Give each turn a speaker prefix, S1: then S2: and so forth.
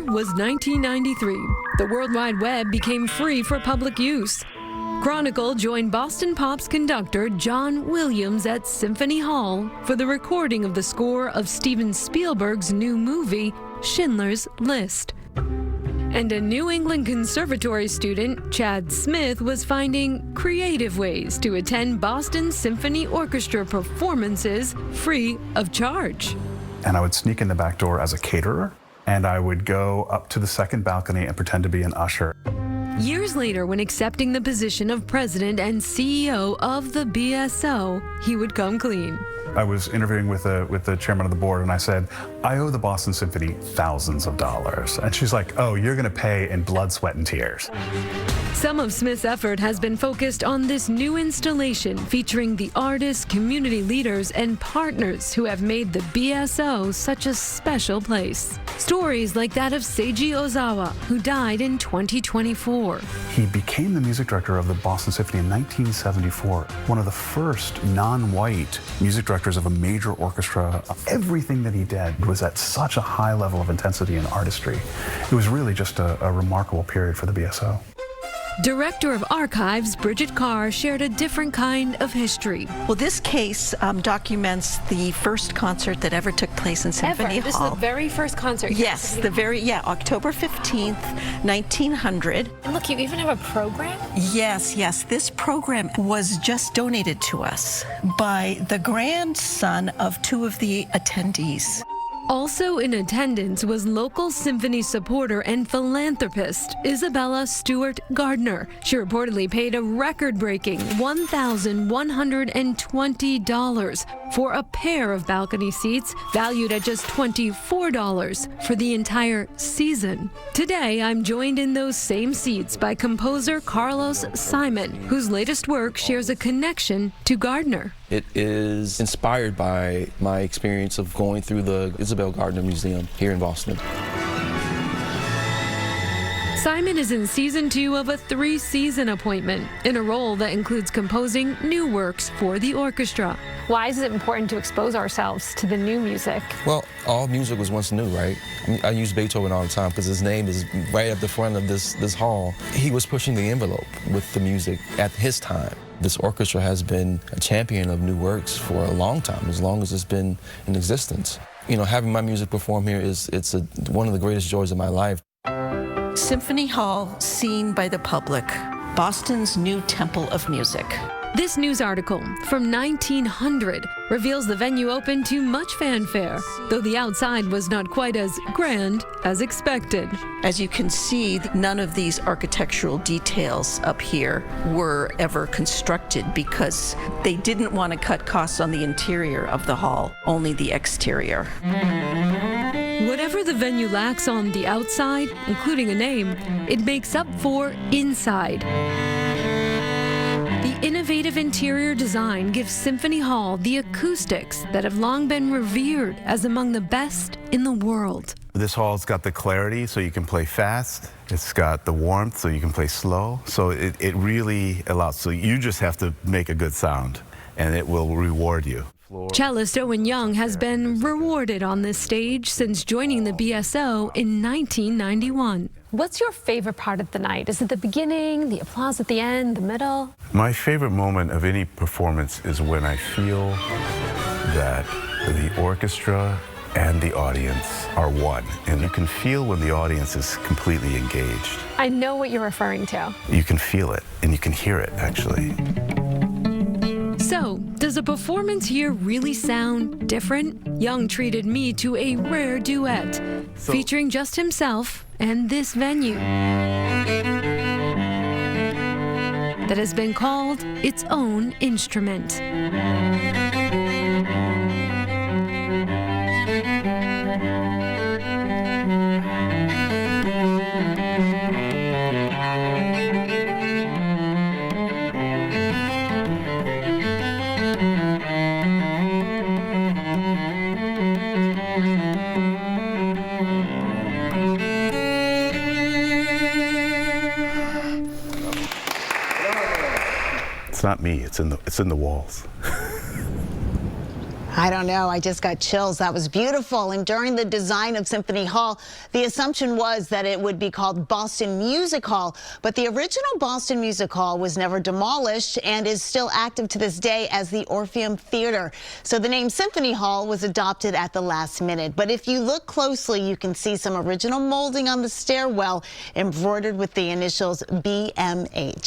S1: was 1993. The World Wide Web became free for public use. Chronicle joined Boston Pop's conductor John Williams at Symphony Hall for the recording of the score of Steven Spielberg's new movie, Schindler's List. And a New England Conservatory student, Chad Smith, was finding creative ways to attend Boston Symphony Orchestra performances free of charge.
S2: And I would sneak in the back door as a caterer, and I would go up to the second balcony and pretend to be an usher.
S1: Years later, when accepting the position of president and CEO of the BSO, he would come clean.
S2: I was interviewing with the chairman of the board, and I said, I owe the Boston Symphony thousands of dollars. And she's like, oh, you're going to pay in blood, sweat, and tears.
S1: Some of Smith's effort has been focused on this new installation featuring the artists, community leaders, and partners who have made the BSO such a special place. Stories like that of Seiji Ozawa, who died in 2024.
S2: He became the music director of the Boston Symphony in 1974, one of the first non-white music directors of a major orchestra. Everything that he did was at such a high level of intensity and artistry. It was really just a remarkable period for the BSO.
S1: Director of Archives Bridget Carr shared a different kind of history.
S3: Well, this case documents the first concert that ever took place in Symphony Hall.
S4: This is the very first concert.
S3: Yes, October 15th, 1900.
S4: And look, you even have a program?
S3: Yes. This program was just donated to us by the grandson of two of the attendees.
S1: Also in attendance was local symphony supporter and philanthropist Isabella Stewart Gardner. She reportedly paid a record-breaking $1,120 for a pair of balcony seats valued at just $24 for the entire season. Today, I'm joined in those same seats by composer Carlos Simon, whose latest work shares a connection to Gardner.
S5: It is inspired by my experience of going through the Isabel Gardner Museum here in Boston.
S1: Simon is in season 2 of a 3-season appointment, in a role that includes composing new works for the orchestra.
S4: Why is it important to expose ourselves to the new music?
S5: Well, all music was once new, right? I use Beethoven all the time because his name is right at the front of this hall. He was pushing the envelope with the music at his time. This orchestra has been a champion of new works for a long time, as long as it's been in existence. You know, having my music perform here it's one of the greatest joys of my life.
S3: Symphony Hall, seen by the public, Boston's new temple of music.
S1: This news article from 1900 reveals the venue opened to much fanfare, though the outside was not quite as grand as expected.
S3: As you can see, none of these architectural details up here were ever constructed because they didn't want to cut costs on the interior of the hall, only the exterior.
S1: Whatever the venue lacks on the outside, including a name, it makes up for inside. The innovative interior design gives Symphony Hall the acoustics that have long been revered as among the best in the world.
S6: This hall's got the clarity so you can play fast. It's got the warmth so you can play slow. So it really allows, so you just have to make a good sound and it will reward you.
S1: Cellist Owen Young has been rewarded on this stage since joining the BSO in 1991.
S4: What's your favorite part of the night? Is it the beginning, the applause at the end, the middle?
S6: My favorite moment of any performance is when I feel that the orchestra and the audience are one. And you can feel when the audience is completely engaged.
S4: I know what you're referring to.
S6: You can feel it, and you can hear it, actually.
S1: So, does a performance here really sound different? Young treated me to a rare duet, featuring just himself and this venue that has been called its own instrument.
S6: It's not me, it's in the walls.
S7: I don't know. I just got chills. That was beautiful. And during the design of Symphony Hall, the assumption was that it would be called Boston Music Hall. But the original Boston Music Hall was never demolished and is still active to this day as the Orpheum Theater. So the name Symphony Hall was adopted at the last minute. But if you look closely, you can see some original molding on the stairwell embroidered with the initials BMH.